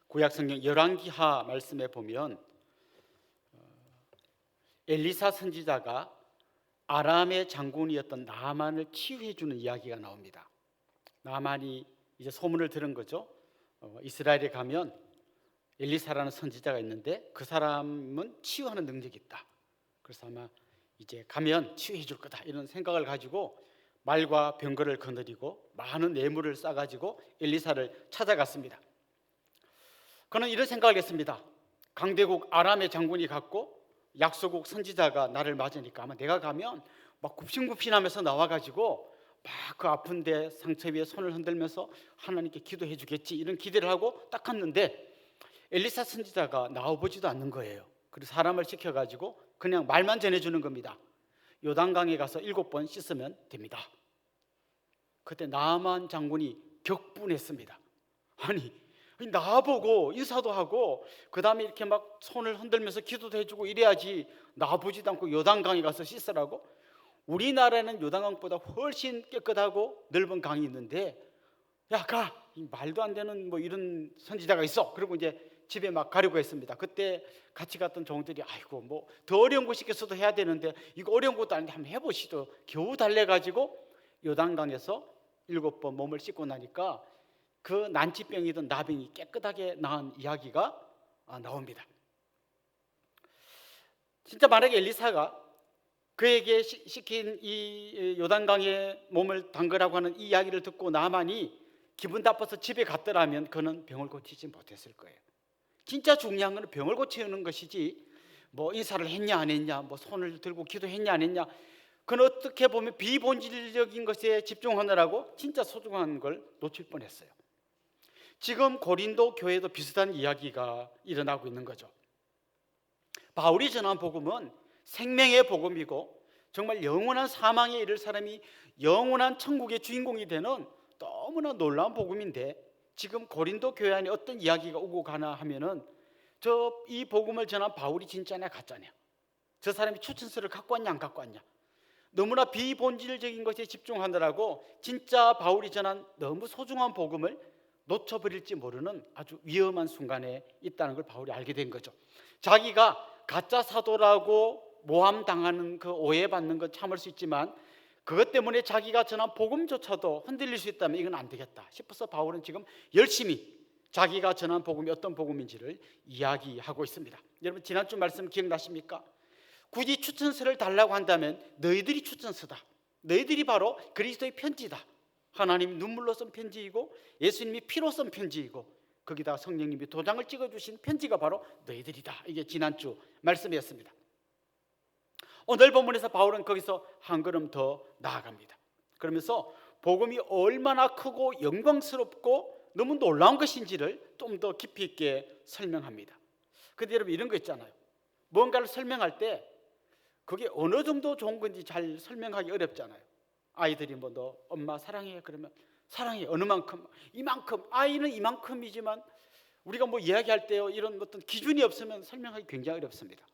구약 성경 열왕기하 말씀에 보면 엘리사 선지자가 아람의 장군이었던 나아만을 치유해 주는 이야기가 나옵니다. 나아만이 이제 소문을 들은 거죠. 이스라엘에 가면 엘리사라는 선지자가 있는데 그 사람은 치유하는 능력이 있다. 그래서 아마 이제 가면 치유해 줄 거다 이런 생각을 가지고 말과 병거를 거느리고 많은 뇌물을 싸가지고 엘리사를 찾아갔습니다. 그는 이런 생각을 했습니다. 강대국 아람의 장군이 갔고 약소국 선지자가 나를 맞으니까 아마 내가 가면 막 굽신굽신하면서 나와가지고 막 그 아픈데 상처 위에 손을 흔들면서 하나님께 기도해 주겠지 이런 기대를 하고 딱 갔는데 엘리사 선지자가 나와보지도 않는 거예요. 그래서 사람을 시켜가지고 그냥 말만 전해주는 겁니다. 요단강에 가서 7번 씻으면 됩니다. 그때 나아만 장군이 격분했습니다. 아니 나보고 인사도 하고 그 다음에 이렇게 막 손을 흔들면서 기도도 해주고 이래야지 나보지도 않고 요단강에 가서 씻으라고? 우리나라에는 요단강보다 훨씬 깨끗하고 넓은 강이 있는데 야 가! 말도 안 되는 뭐 이런 선지자가 있어. 그리고 이제 집에 막 가려고 했습니다. 그때 같이 갔던 종들이 아이고 뭐 더 어려운 거 시켰어도 해야 되는데 이거 어려운 것도 아닌데 한번 해보시죠. 겨우 달래가지고 요단강에서 7번 몸을 씻고 나니까 그 난치병이던 나병이 깨끗하게 나은 이야기가 나옵니다. 진짜 만약에 엘리사가 그에게 시킨 이 요단강에 몸을 담그라고 하는 이 이야기를 듣고 나만이 기분 나빠서 집에 갔더라면 그는 병을 고치지 못했을 거예요. 진짜 중요한 건 병을 고치는 것이지 뭐 인사를 했냐 안 했냐 뭐 손을 들고 기도했냐 안 했냐 그건 어떻게 보면 비본질적인 것에 집중하느라고 진짜 소중한 걸 놓칠 뻔했어요. 지금 고린도 교회도 비슷한 이야기가 일어나고 있는 거죠. 바울이 전한 복음은 생명의 복음이고 정말 영원한 사망에 이를 사람이 영원한 천국의 주인공이 되는 너무나 놀라운 복음인데 지금 고린도 교회 안에 어떤 이야기가 오고 가나 하면은 이 복음을 전한 바울이 진짜냐 가짜냐, 저 사람이 추천서를 갖고 왔냐 안 갖고 왔냐, 너무나 비본질적인 것에 집중하느라고 진짜 바울이 전한 너무 소중한 복음을 놓쳐버릴지 모르는 아주 위험한 순간에 있다는 걸 바울이 알게 된 거죠. 자기가 가짜 사도라고 모함당하는 그 오해받는 건 참을 수 있지만 그것 때문에 자기가 전한 복음조차도 흔들릴 수 있다면 이건 안 되겠다 싶어서 바울은 지금 열심히 자기가 전한 복음이 어떤 복음인지를 이야기하고 있습니다. 여러분 지난주 말씀 기억나십니까? 굳이 추천서를 달라고 한다면 너희들이 추천서다, 너희들이 바로 그리스도의 편지다, 하나님이 눈물로 쓴 편지이고 예수님이 피로 쓴 편지이고 거기다 성령님이 도장을 찍어주신 편지가 바로 너희들이다. 이게 지난주 말씀이었습니다. 오늘 본문에서 바울은 거기서 한 걸음 더 나아갑니다. 그러면서 복음이 얼마나 크고 영광스럽고 너무 놀라운 것인지를 좀 더 깊이 있게 설명합니다. 그런데 여러분 이런 거 있잖아요. 뭔가를 설명할 때 그게 어느 정도 좋은 건지 잘 설명하기 어렵잖아요. 아이들이 뭐 너 엄마 사랑해 그러면 사랑해 어느 만큼, 이만큼, 아이는 이만큼이지만 우리가 뭐 이야기할 때요 이런 어떤 기준이 없으면 설명하기 굉장히 어렵습니다.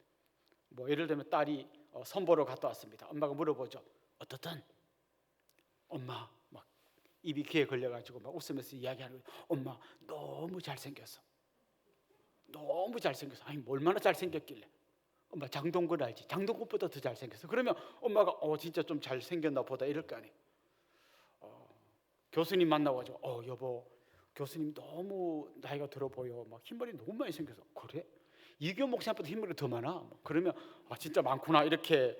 뭐 예를 들면 딸이 선보러 갔다 왔습니다. 엄마가 물어보죠. 어떻든? 엄마 막 입이 귀에 걸려가지고 막 웃으면서 이야기하는 거예요. 엄마 너무 잘생겼어. 너무 잘생겼어. 아니 얼마나 잘생겼길래? 엄마 장동건 알지? 장동건보다 더 잘생겼어. 그러면 엄마가 진짜 좀 잘생겼나 보다 이럴 거 아니에요. 교수님 만나가지고 여보 교수님 너무 나이가 들어 보여. 막 흰머리 너무 많이 생겨서. 그래? 이교 목사님보다 흰머리 더 많아. 그러면 진짜 많구나 이렇게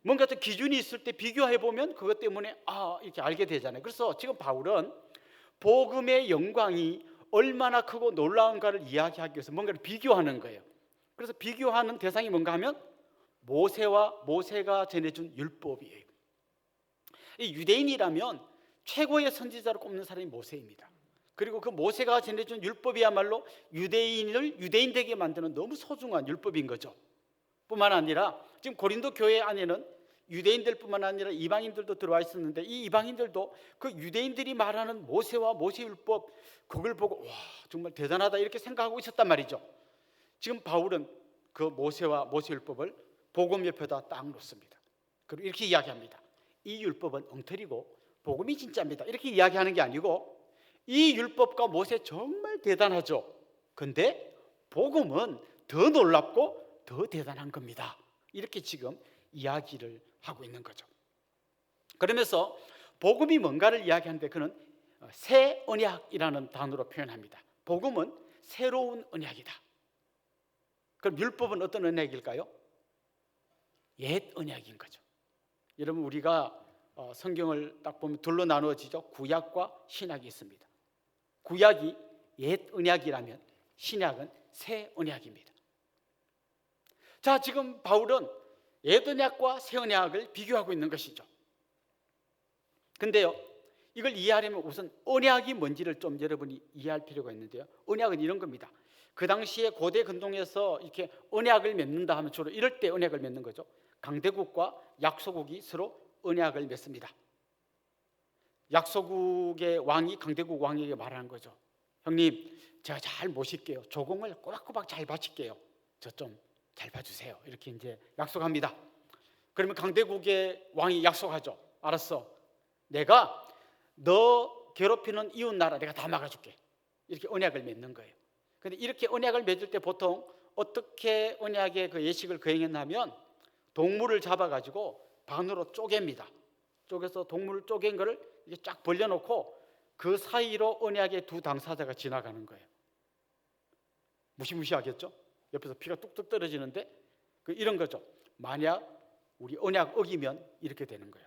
뭔가 좀 기준이 있을 때 비교해 보면 그것 때문에 이렇게 알게 되잖아요. 그래서 지금 바울은 복음의 영광이 얼마나 크고 놀라운가를 이야기하기 위해서 뭔가를 비교하는 거예요. 그래서 비교하는 대상이 뭔가 하면 모세가 전해준 율법이에요. 이 유대인이라면 최고의 선지자로 꼽는 사람이 모세입니다. 그리고 그 모세가 전해준 율법이야말로 유대인을 유대인 되게 만드는 너무 소중한 율법인 거죠. 뿐만 아니라 지금 고린도 교회 안에는 유대인들뿐만 아니라 이방인들도 들어와 있었는데 이 이방인들도 그 유대인들이 말하는 모세와 모세 율법 그걸 보고 와 정말 대단하다 이렇게 생각하고 있었단 말이죠. 지금 바울은 그 모세와 모세 율법을 복음 옆에다 딱 놓습니다. 그리고 이렇게 이야기합니다. 이 율법은 엉터리고 복음이 진짜입니다. 이렇게 이야기하는 게 아니고 이 율법과 모세 정말 대단하죠. 근데 복음은 더 놀랍고 더 대단한 겁니다. 이렇게 지금 이야기를 하고 있는 거죠. 그러면서 복음이 뭔가를 이야기하는데 그는 새 언약이라는 단어로 표현합니다. 복음은 새로운 언약이다. 그럼 율법은 어떤 언약일까요? 옛 언약인 거죠. 여러분, 우리가 성경을 딱 보면 둘로 나누어지죠. 구약과 신약이 있습니다. 구약이 옛 언약이라면 신약은 새 언약입니다. 자, 지금 바울은 옛 언약과 새 언약을 비교하고 있는 것이죠. 근데요, 이걸 이해하려면 우선 언약이 뭔지를 좀 여러분이 이해할 필요가 있는데요. 언약은 이런 겁니다. 그 당시에 고대 근동에서 이렇게 언약을 맺는다 하면 주로 이럴 때 언약을 맺는 거죠. 강대국과 약소국이 서로 언약을 맺습니다. 약소국의 왕이 강대국 왕에게 말하는 거죠. 형님, 제가 잘 모실게요. 조공을 꼬박꼬박 잘 바칠게요. 저 좀 잘 봐주세요. 이렇게 이제 약속합니다. 그러면 강대국의 왕이 약속하죠. 알았어. 내가 너 괴롭히는 이웃 나라 내가 다 막아줄게. 이렇게 언약을 맺는 거예요. 근데 이렇게 언약을 맺을 때 보통 어떻게 언약의 그 예식을 거행했냐면 동물을 잡아가지고 반으로 쪼갭니다. 쪼개서 동물을 쪼갠 거를 이렇게 쫙 벌려놓고 그 사이로 언약의 두 당사자가 지나가는 거예요. 무시무시하겠죠? 옆에서 피가 뚝뚝 떨어지는데 이런 거죠. 만약 우리 언약 어기면 이렇게 되는 거야.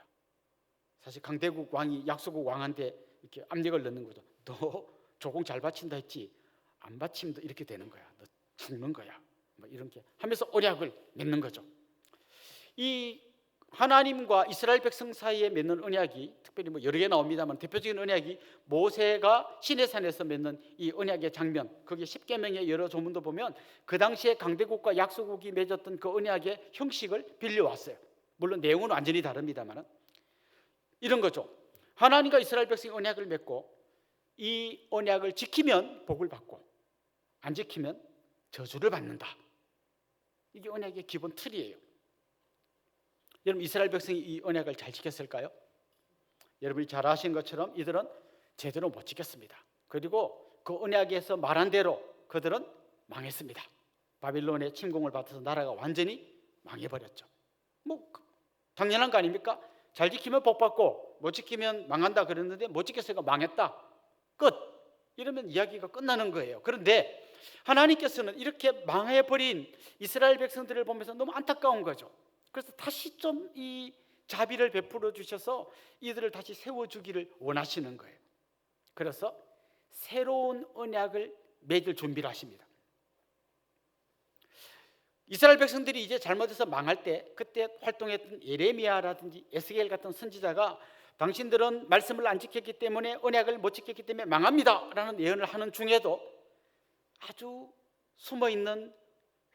사실 강대국 왕이 약소국 왕한테 이렇게 압력을 넣는 거죠. 너 조공 잘 바친다 했지? 안 바치면 이렇게 되는 거야. 너 죽는 거야. 뭐 이렇게 하면서 언약을 맺는 거죠. 이 하나님과 이스라엘 백성 사이에 맺는 언약이 특별히 뭐 여러 개 나옵니다만 대표적인 언약이 모세가 시내산에서 맺는 이 언약의 장면, 거기 십계명의 여러 조문도 보면 그 당시에 강대국과 약소국이 맺었던 그 언약의 형식을 빌려왔어요. 물론 내용은 완전히 다릅니다만 이런 거죠. 하나님과 이스라엘 백성이 언약을 맺고 이 언약을 지키면 복을 받고 안 지키면 저주를 받는다. 이게 언약의 기본 틀이에요. 여러분, 이스라엘 백성이 이 언약을 잘 지켰을까요? 여러분이 잘 아신 것처럼 이들은 제대로 못 지켰습니다. 그리고 그 언약에서 말한 대로 그들은 망했습니다. 바빌론의 침공을 받아서 나라가 완전히 망해버렸죠. 뭐 당연한 거 아닙니까? 잘 지키면 복 받고 못 지키면 망한다 그랬는데 못 지켰으니까 망했다. 끝. 이러면 이야기가 끝나는 거예요. 그런데 하나님께서는 이렇게 망해버린 이스라엘 백성들을 보면서 너무 안타까운 거죠. 그래서 다시 좀 이 자비를 베풀어 주셔서 이들을 다시 세워주기를 원하시는 거예요. 그래서 새로운 언약을 맺을 준비를 하십니다. 이스라엘 백성들이 이제 잘못해서 망할 때 그때 활동했던 예레미야라든지 에스겔 같은 선지자가 당신들은 말씀을 안 지켰기 때문에 언약을 못 지켰기 때문에 망합니다 라는 예언을 하는 중에도 아주 숨어있는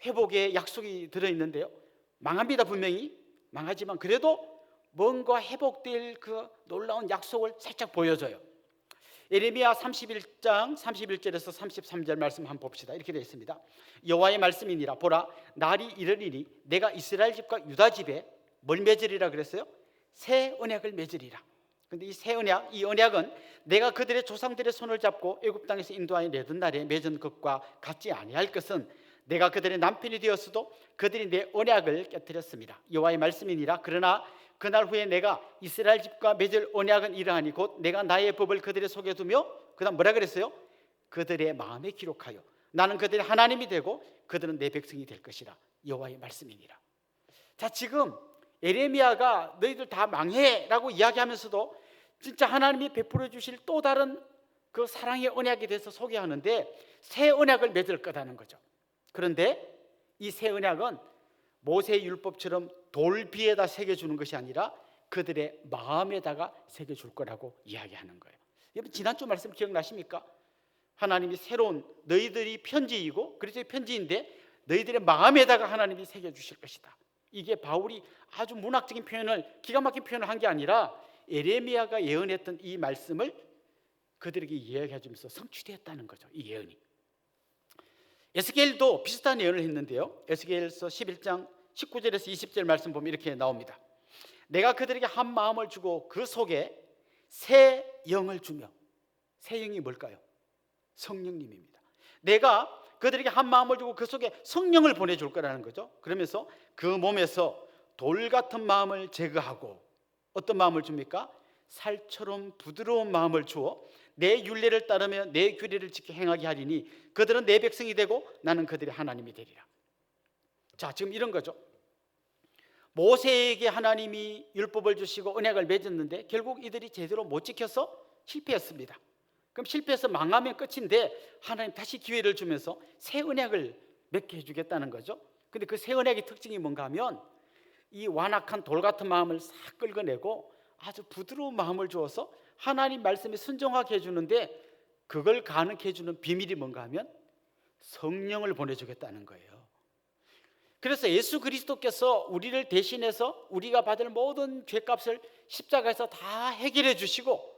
회복의 약속이 들어있는데요. 망합니다. 분명히 망하지만 그래도 뭔가 회복될 그 놀라운 약속을 살짝 보여줘요. 예레미야 31장 31절에서 33절 말씀 한번 봅시다. 이렇게 되어 있습니다. 여호와의 말씀이니라. 보라, 날이 이르리니 내가 이스라엘 집과 유다 집에 뭘 맺으리라 그랬어요? 새 언약을 맺으리라. 근데 이 새 언약, 이 언약은 내가 그들의 조상들의 손을 잡고 애굽 땅에서 인도하여 내던 날에 맺은 것과 같지 아니할 것은 내가 그들의 남편이 되었어도 그들이 내 언약을 깨뜨렸습니다. 여호와의 말씀이니라. 그러나 그날 후에 내가 이스라엘 집과 맺을 언약은 이러하니 곧 내가 나의 법을 그들의 속에 두며 그다음 뭐라 그랬어요? 그들의 마음에 기록하여 나는 그들의 하나님이 되고 그들은 내 백성이 될 것이라. 여호와의 말씀이니라. 자, 지금 예레미야가 너희들 다 망해라고 이야기하면서도 진짜 하나님이 베풀어 주실 또 다른 그 사랑의 언약에 대해서 소개하는데 새 언약을 맺을 거라는 거죠. 그런데 이 새 언약은 모세의 율법처럼 돌비에다 새겨주는 것이 아니라 그들의 마음에다가 새겨줄 거라고 이야기하는 거예요. 여러분, 지난주 말씀 기억나십니까? 하나님이 새로운 너희들이 편지이고 그래서 편지인데 너희들의 마음에다가 하나님이 새겨주실 것이다. 이게 바울이 아주 문학적인 표현을 기가 막힌 표현을 한 게 아니라 예레미야가 예언했던 이 말씀을 그들에게 이야기해 주면서 성취되었다는 거죠. 이 예언이. 에스겔도 비슷한 예언을 했는데요. 에스겔서 11장 19절에서 20절 말씀 보면 이렇게 나옵니다. 내가 그들에게 한 마음을 주고 그 속에 새 영을 주며, 새 영이 뭘까요? 성령님입니다. 내가 그들에게 한 마음을 주고 그 속에 성령을 보내줄 거라는 거죠. 그러면서 그 몸에서 돌 같은 마음을 제거하고 어떤 마음을 줍니까? 살처럼 부드러운 마음을 주어 내 율례를 따르며 내 규례를 지켜 행하게 하리니 그들은 내 백성이 되고 나는 그들의 하나님이 되리라. 자, 지금 이런 거죠. 모세에게 하나님이 율법을 주시고 언약을 맺었는데 결국 이들이 제대로 못 지켜서 실패했습니다. 그럼 실패해서 망하면 끝인데 하나님 다시 기회를 주면서 새 언약을 맺게 해주겠다는 거죠. 근데 그 새 언약의 특징이 뭔가 하면 이 완악한 돌 같은 마음을 싹 긁어내고 아주 부드러운 마음을 주어서 하나님 말씀에 순종하게 해주는데, 그걸 가능케 해주는 비밀이 뭔가 하면 성령을 보내주겠다는 거예요. 그래서 예수 그리스도께서 우리를 대신해서 우리가 받을 모든 죄값을 십자가에서 다 해결해 주시고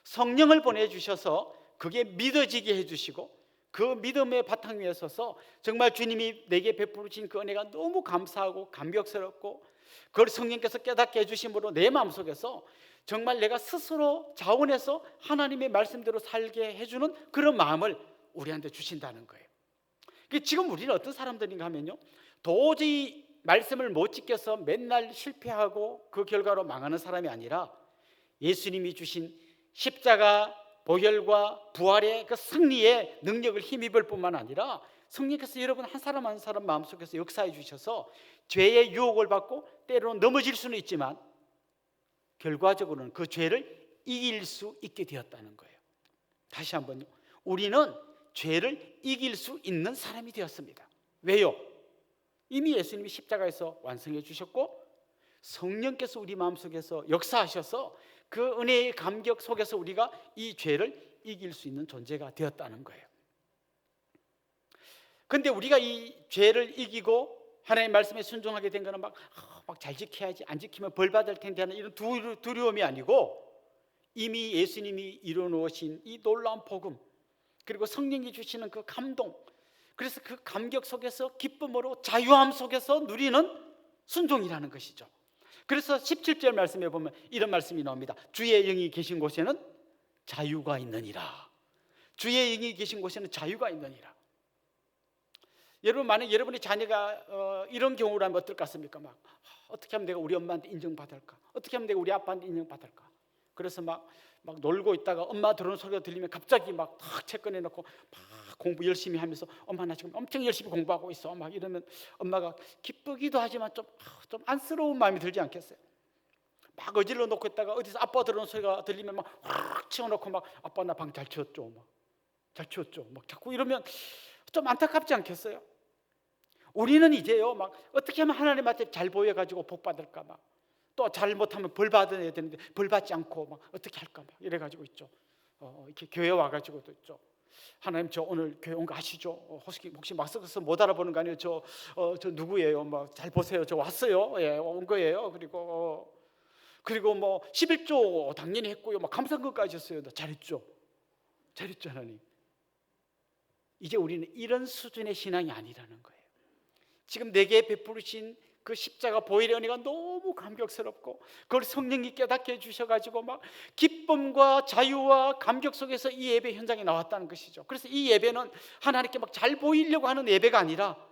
성령을 보내주셔서 그게 믿어지게 해주시고 그 믿음의 바탕 위에 서서 정말 주님이 내게 베푸신 그 은혜가 너무 감사하고 감격스럽고 그걸 성령께서 깨닫게 해주심으로 내 마음속에서 정말 내가 스스로 자원해서 하나님의 말씀대로 살게 해주는 그런 마음을 우리한테 주신다는 거예요. 지금 우리는 어떤 사람들인가 하면요, 도저히 말씀을 못 지켜서 맨날 실패하고 그 결과로 망하는 사람이 아니라 예수님이 주신 십자가 보혈과 부활의 그 승리의 능력을 힘입을 뿐만 아니라 성령께서 여러분 한 사람 한 사람 마음속에서 역사해 주셔서 죄의 유혹을 받고 때로는 넘어질 수는 있지만 결과적으로는 그 죄를 이길 수 있게 되었다는 거예요. 다시 한번요, 우리는 죄를 이길 수 있는 사람이 되었습니다. 왜요? 이미 예수님이 십자가에서 완성해 주셨고 성령께서 우리 마음속에서 역사하셔서 그 은혜의 감격 속에서 우리가 이 죄를 이길 수 있는 존재가 되었다는 거예요. 근데 우리가 이 죄를 이기고 하나님의 말씀에 순종하게 된 거는 막 잘 지켜야지, 안 지키면 벌 받을 텐데 하는 이런 두려움이 아니고 이미 예수님이 이루어놓으신 이 놀라운 복음, 그리고 성령이 주시는 그 감동, 그래서 그 감격 속에서 기쁨으로 자유함 속에서 누리는 순종이라는 것이죠. 그래서 17절 말씀에 보면 이런 말씀이 나옵니다. 주의 영이 계신 곳에는 자유가 있느니라. 주의 영이 계신 곳에는 자유가 있느니라. 여러분, 만약 여러분의 자녀가 이런 경우라면 어떨 것 같습니까? 막 어떻게 하면 내가 우리 엄마한테 인정받을까? 어떻게 하면 내가 우리 아빠한테 인정받을까? 그래서 막 놀고 있다가 엄마 들어오는 소리가 들리면 갑자기 막 탁 책 꺼내놓고 막 공부 열심히 하면서 엄마 나 지금 엄청 열심히 공부하고 있어 막 이러면 엄마가 기쁘기도 하지만 좀 안쓰러운 마음이 들지 않겠어요? 막 어질러 놓고 있다가 어디서 아빠 들어오는 소리가 들리면 막 확 치워놓고 막 아빠 나 방 잘 치웠죠, 막 잘 치웠죠, 막 자꾸 이러면 좀 안타깝지 않겠어요? 우리는 이제요 막 어떻게 하면 하나님한테 잘 보여가지고 복 받을까, 막 또 잘못하면 벌 받아야 되는데 벌 받지 않고 막 어떻게 할까 막 이래가지고 있죠. 이렇게 교회 와가지고도 있죠. 하나님 저 오늘 교회 온 거 아시죠? 혹시 막서서 못 알아보는 거 아니에요? 저 누구예요? 막 잘 보세요. 저 왔어요. 예, 온 거예요. 그리고 뭐 11조 당연히 했고요. 막 감사금까지 했어요. 잘했죠. 잘했죠, 하나님. 이제 우리는 이런 수준의 신앙이 아니라는 거예요. 지금 내게 베푸신 그 십자가 보혈의 은혜가 너무 감격스럽고 그걸 성령이 깨닫게 해주셔가지고 막 기쁨과 자유와 감격 속에서 이 예배 현장에 나왔다는 것이죠. 그래서 이 예배는 하나님께 막 잘 보이려고 하는 예배가 아니라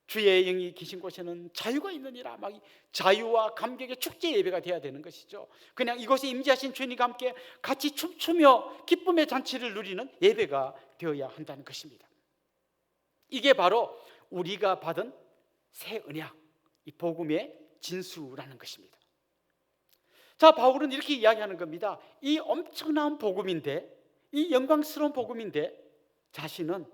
주의 영이 계신 곳에는 자유가 있느니라, 막 자유와 감격의 축제 예배가 되어야 되는 것이죠. 그냥 이곳에 임재하신 주님과 함께 같이 춤추며 기쁨의 잔치를 누리는 예배가 되어야 한다는 것입니다. 이게 바로 우리가 받은 새 언약, 이 복음의 진수라는 것입니다. 자, 바울은 이렇게 이야기하는 겁니다. 이 엄청난 복음인데, 이 영광스러운 복음인데 자신은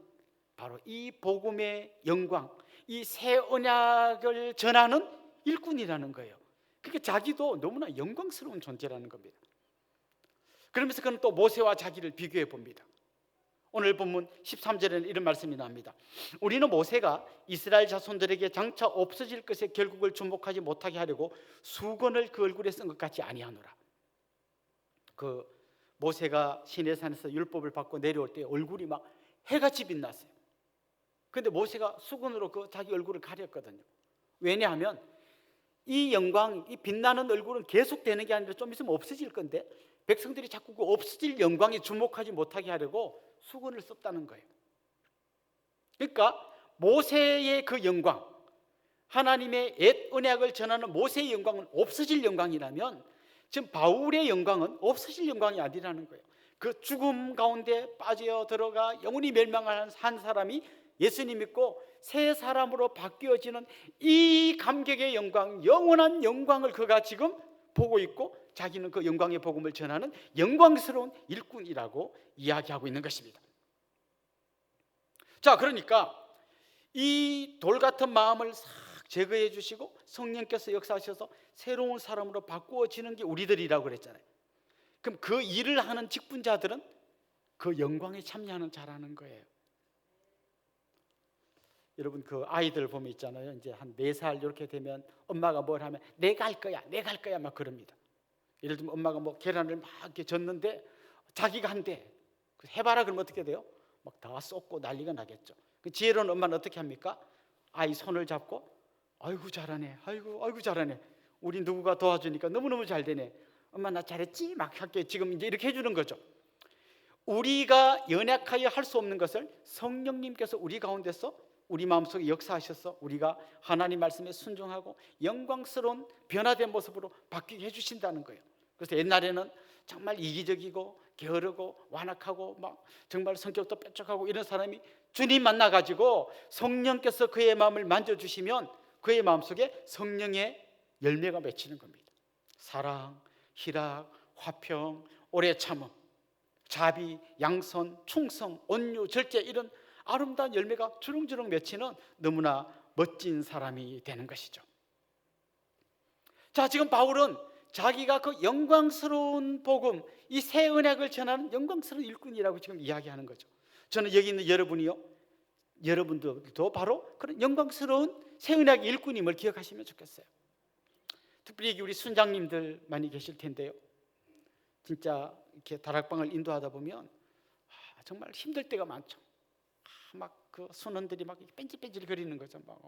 바로 이 복음의 영광, 이 새 언약을 전하는 일꾼이라는 거예요. 그러니까 자기도 너무나 영광스러운 존재라는 겁니다. 그러면서 그는 또 모세와 자기를 비교해 봅니다. 오늘 본문 13절에는 이런 말씀이 나옵니다. 우리는 모세가 이스라엘 자손들에게 장차 없어질 것에 결국을 주목하지 못하게 하려고 수건을 그 얼굴에 쓴 것 같지 아니하노라. 그 모세가 시내산에서 율법을 받고 내려올 때 얼굴이 막 해같이 빛났어요. 그런데 모세가 수건으로 그 자기 얼굴을 가렸거든요. 왜냐하면 이 영광, 이 빛나는 얼굴은 계속되는 게 아니라 좀 있으면 없어질 건데 백성들이 자꾸 그 없어질 영광에 주목하지 못하게 하려고 수건을 썼다는 거예요. 그러니까 모세의 그 영광, 하나님의 옛 언약을 전하는 모세의 영광은 없어질 영광이라면 지금 바울의 영광은 없어질 영광이 아니라는 거예요. 그 죽음 가운데 빠져 들어가 영원히 멸망한 한 사람이 예수님 믿고 새 사람으로 바뀌어지는 이 감격의 영광, 영원한 영광을 그가 지금 보고 있고 자기는 그 영광의 복음을 전하는 영광스러운 일꾼이라고 이야기하고 있는 것입니다. 자, 그러니까 이 돌 같은 마음을 싹 제거해 주시고 성령께서 역사하셔서 새로운 사람으로 바꾸어지는 게 우리들이라고 그랬잖아요. 그럼 그 일을 하는 직분자들은 그 영광에 참여하는 자라는 거예요. 여러분 그 아이들 보면 있잖아요. 이제 한 4살 이렇게 되면 엄마가 뭘 하면 내가 할 거야, 내가 할 거야 막 그럽니다. 예를 들면 엄마가 뭐 계란을 막 이렇게 젓는데 자기가 한대. 해봐라 그러면 어떻게 돼요? 막 다 쏟고 난리가 나겠죠. 그 지혜로운 엄마는 어떻게 합니까? 아이 손을 잡고 아이고 잘하네, 아이고 잘하네. 우리 누구가 도와주니까 너무너무 잘 되네. 엄마 나 잘했지? 막 할게. 지금 이제 이렇게 해주는 거죠. 우리가 연약하여 할 수 없는 것을 성령님께서 우리 가운데서 우리 마음속에 역사하셔서 우리가 하나님 말씀에 순종하고 영광스러운 변화된 모습으로 바뀌게 해주신다는 거예요. 그래서 옛날에는 정말 이기적이고 게으르고 완악하고 막 정말 성격도 뾰족하고 이런 사람이 주님 만나가지고 성령께서 그의 마음을 만져주시면 그의 마음속에 성령의 열매가 맺히는 겁니다. 사랑, 희락, 화평, 오래 참음, 자비, 양선, 충성, 온유, 절제 이런 아름다운 열매가 주렁주렁 맺히는 너무나 멋진 사람이 되는 것이죠. 자, 지금 바울은 자기가 그 영광스러운 복음, 이 새 언약을 전하는 영광스러운 일꾼이라고 지금 이야기하는 거죠. 저는 여기 있는 여러분이요, 여러분들도 바로 그런 영광스러운 새 언약의 일꾼임을 기억하시면 좋겠어요. 특별히 우리 순장님들 많이 계실 텐데요. 진짜 이렇게 다락방을 인도하다 보면 정말 힘들 때가 많죠. 막 그 순원들이 막 뺀질뺀질 거리는 거죠. 막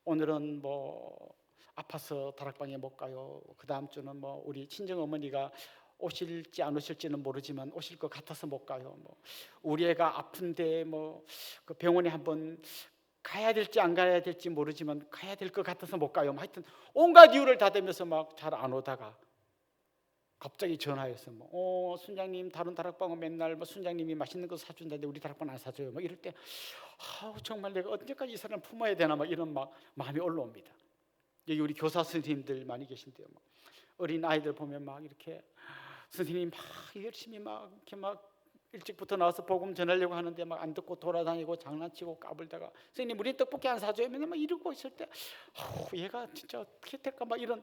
오늘은 뭐 아파서 다락방에 못 가요. 그 다음 주는 뭐 우리 친정 어머니가 오실지 안 오실지는 모르지만 오실 것 같아서 못 가요. 뭐 우리 애가 아픈데 뭐 그 병원에 한번 가야 될지 안 가야 될지 모르지만 가야 될 것 같아서 못 가요. 뭐 하여튼 온갖 이유를 다 대면서 막 잘 안 오다가 갑자기 전화해서 뭐 순장님 다른 다락방은 맨날 뭐 순장님이 맛있는 거 사준다는데 우리 다락방 안 사줘요. 막 이럴 때 정말 내가 언제까지 이 사람 품어야 되나 막 이런 막 마음이 올라옵니다. 여기 우리 교사 선생님들 많이 계신데요. 막 어린 아이들 보면 막 이렇게 선생님 막 열심히 막 이렇게 막 일찍부터 나와서 복음 전하려고 하는데 막 안 듣고 돌아다니고 장난치고 까불다가 선생님 우리 떡볶이 안 사줘요. 맨날 막 이러고 있을 때 얘가 진짜 어떻게 될까 막 이런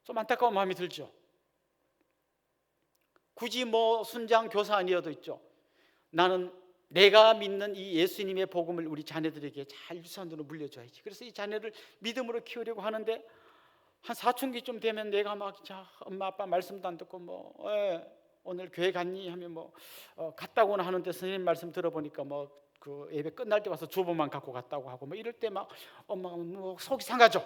좀 안타까운 마음이 들죠. 굳이 뭐 순장 교사 아니어도 있죠. 나는 내가 믿는 이 예수님의 복음을 우리 자녀들에게 잘 유산으로 물려줘야지. 그래서 이 자녀를 믿음으로 키우려고 하는데 한 사춘기쯤 되면 내가 막 진짜 엄마 아빠 말씀도 안 듣고 뭐 오늘 교회 갔니 하면 뭐 갔다고는 하는데 선생님 말씀 들어보니까 뭐 그 예배 끝날 때 와서 주보만 갖고 갔다고 하고 뭐 이럴 때 막 엄마가 뭐 속이 상하죠.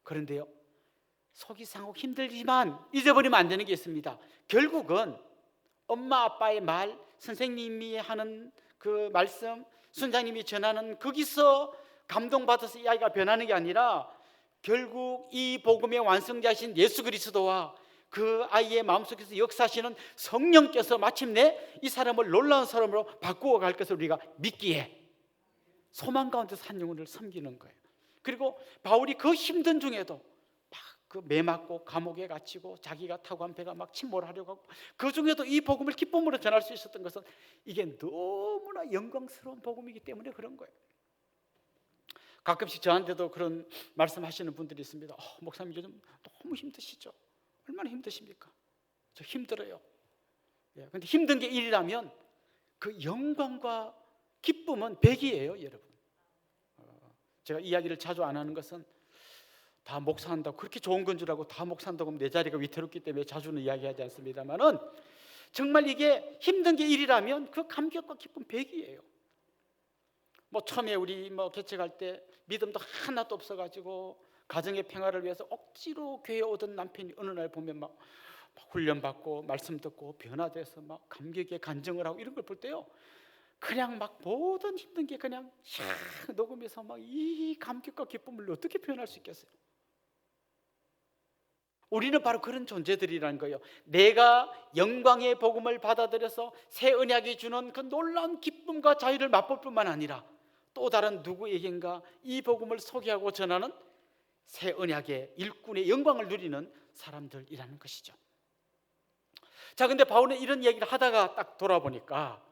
그런데요, 속이 상하고 힘들지만 잊어버리면 안 되는 게 있습니다. 결국은 엄마 아빠의 말, 선생님이 하는 그 말씀, 순장님이 전하는 거기서 감동받아서 이 아이가 변하는 게 아니라 결국 이 복음의 완성자신 예수 그리스도와 그 아이의 마음속에서 역사하시는 성령께서 마침내 이 사람을 놀라운 사람으로 바꾸어 갈 것을 우리가 믿기에 소망 가운데서 한 영혼을 섬기는 거예요. 그리고 바울이 그 힘든 중에도 그 매맞고 감옥에 갇히고 자기가 타고 간 배가 막 침몰하려고 하고 그 중에도 이 복음을 기쁨으로 전할 수 있었던 것은 이게 너무나 영광스러운 복음이기 때문에 그런 거예요. 가끔씩 저한테도 그런 말씀하시는 분들이 있습니다. 목사님 요즘 너무 힘드시죠? 얼마나 힘드십니까? 저 힘들어요. 그런데 힘든 게 일이라면 그 영광과 기쁨은 100이에요, 여러분. 제가 이야기를 자주 안 하는 것은 다 목사한다고 그렇게 좋은 건 줄 알고 다 목사한다고 하면 내 자리가 위태롭기 때문에 자주는 이야기하지 않습니다만은 정말 이게 힘든 게 일이라면 그 감격과 기쁨 100이에요. 뭐 처음에 우리 뭐 개척할 때 믿음도 하나도 없어가지고 가정의 평화를 위해서 억지로 교회 오던 남편이 어느 날 보면 막 훈련받고 말씀 듣고 변화돼서 막 감격에 간증을 하고 이런 걸 볼 때요, 그냥 막 모든 힘든 게 그냥 샥 녹으면서 막 이 감격과 기쁨을 어떻게 표현할 수 있겠어요? 우리는 바로 그런 존재들이라는 거예요. 내가 영광의 복음을 받아들여서 새 언약이 주는 그 놀라운 기쁨과 자유를 맛볼 뿐만 아니라 또 다른 누구에겐가 이 복음을 소개하고 전하는 새 언약의 일꾼의 영광을 누리는 사람들이라는 것이죠. 자, 근데 바울은 이런 얘기를 하다가 딱 돌아보니까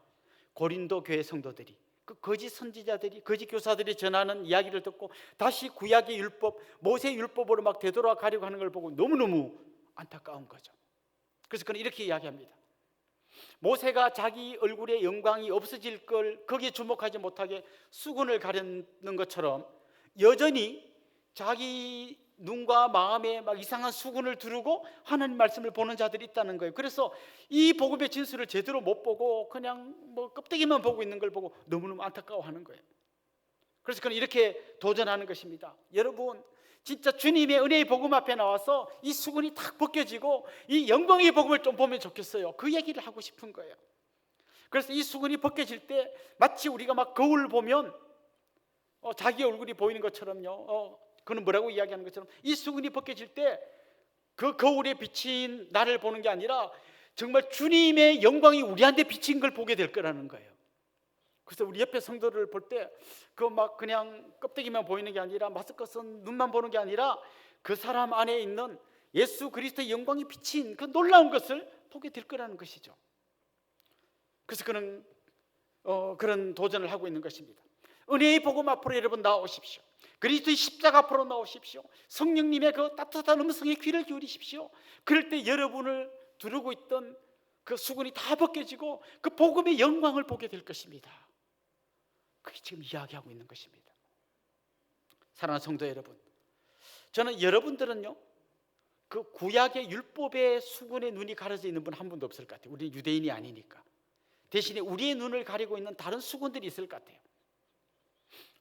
고린도 교회 성도들이, 그 거짓 선지자들이, 거짓 교사들이 전하는 이야기를 듣고 다시 구약의 율법, 모세 율법으로 막 되돌아가려고 하는 걸 보고 너무너무 안타까운 거죠. 그래서 그는 이렇게 이야기합니다. 모세가 자기 얼굴의 영광이 없어질 걸 거기에 주목하지 못하게 수건을 가렸는 것처럼 여전히 자기 눈과 마음에 막 이상한 수건을 두르고 하나님 말씀을 보는 자들이 있다는 거예요. 그래서 이 복음의 진수를 제대로 못 보고 그냥 뭐 껍데기만 보고 있는 걸 보고 너무너무 안타까워하는 거예요. 그래서 그는 이렇게 도전하는 것입니다. 여러분, 진짜 주님의 은혜의 복음 앞에 나와서 이 수건이 탁 벗겨지고 이 영광의 복음을 좀 보면 좋겠어요. 그 얘기를 하고 싶은 거예요. 그래서 이 수건이 벗겨질 때 마치 우리가 막 거울을 보면 자기 얼굴이 보이는 것처럼요. 그는 뭐라고 이야기하는 것처럼 이 수건이 벗겨질 때 그 거울에 비친 나를 보는 게 아니라 정말 주님의 영광이 우리한테 비친 걸 보게 될 거라는 거예요. 그래서 우리 옆에 성도를 볼 때 그 막 그냥 껍데기만 보이는 게 아니라 마스크 쓴 눈만 보는 게 아니라 그 사람 안에 있는 예수 그리스도의 영광이 비친 그 놀라운 것을 보게 될 거라는 것이죠. 그래서 그는 그런 도전을 하고 있는 것입니다. 은혜의 복음 앞으로 여러분 나오십시오. 그리스도의 십자가 앞으로 나오십시오. 성령님의 그 따뜻한 음성에 귀를 기울이십시오. 그럴 때 여러분을 두르고 있던 그 수건이 다 벗겨지고 그 복음의 영광을 보게 될 것입니다. 그게 지금 이야기하고 있는 것입니다. 사랑하는 성도 여러분, 저는 여러분들은요 그 구약의 율법의 수건의 눈이 가려져 있는 분 한 분도 없을 것 같아요. 우리는 유대인이 아니니까. 대신에 우리의 눈을 가리고 있는 다른 수건들이 있을 것 같아요.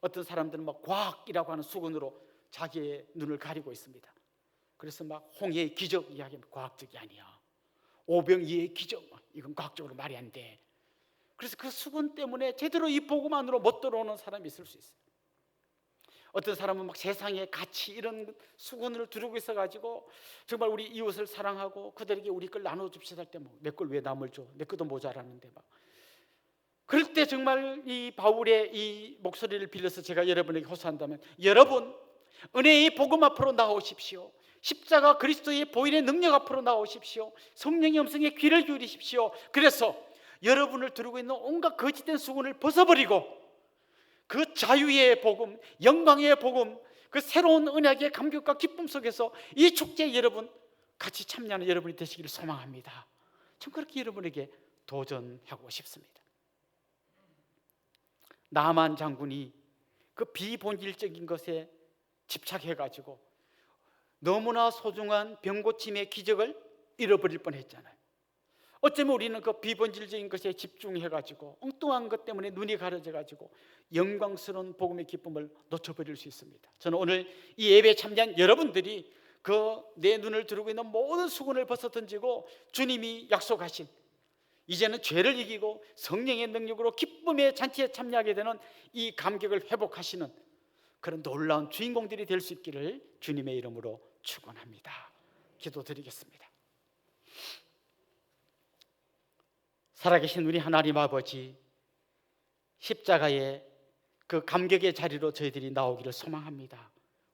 어떤 사람들은 막 과학이라고 하는 수건으로 자기의 눈을 가리고 있습니다. 그래서 막 홍해의 기적 이야기하면 과학적이 아니야. 오병이의 기적, 이건 과학적으로 말이 안 돼. 그래서 그 수건 때문에 제대로 이 복음 안으로 못 들어오는 사람이 있을 수 있어요. 어떤 사람은 막 세상의 가치 이런 수건을 두르고 있어가지고 정말 우리 이웃을 사랑하고 그들에게 우리 걸 나눠줍시다 할 때 뭐 내 걸 왜 남을 줘? 내 것도 모자라는데 막 그럴 때 정말 이 바울의 이 목소리를 빌려서 제가 여러분에게 호소한다면, 여러분 은혜의 복음 앞으로 나오십시오. 십자가 그리스도의 보혈의 능력 앞으로 나오십시오. 성령의 음성에 귀를 기울이십시오. 그래서 여러분을 두르고 있는 온갖 거짓된 수건을 벗어버리고 그 자유의 복음, 영광의 복음, 그 새로운 언약의 감격과 기쁨 속에서 이 축제에 여러분 같이 참여하는 여러분이 되시기를 소망합니다. 전 그렇게 여러분에게 도전하고 싶습니다. 나만 장군이 그 비본질적인 것에 집착해가지고 너무나 소중한 병고침의 기적을 잃어버릴 뻔했잖아요. 어쩌면 우리는 그 비본질적인 것에 집중해가지고 엉뚱한 것 때문에 눈이 가려져가지고 영광스러운 복음의 기쁨을 놓쳐버릴 수 있습니다. 저는 오늘 이 예배에 참여한 여러분들이 그 내 눈을 두르고 있는 모든 수건을 벗어던지고 주님이 약속하신 이제는 죄를 이기고 성령의 능력으로 기쁨의 잔치에 참여하게 되는 이 감격을 회복하시는 그런 놀라운 주인공들이 될 수 있기를 주님의 이름으로 축원합니다. 기도드리겠습니다. 살아계신 우리 하나님 아버지, 십자가의 그 감격의 자리로 저희들이 나오기를 소망합니다.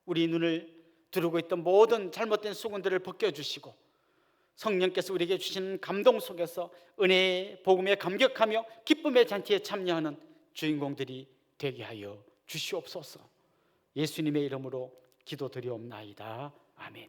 우리 눈을 두르고 있던 모든 잘못된 수건들을 벗겨주시고 성령께서 우리에게 주시는 감동 속에서 은혜의 복음에 감격하며 기쁨의 잔치에 참여하는 주인공들이 되게 하여 주시옵소서. 예수님의 이름으로 기도드리옵나이다. 아멘.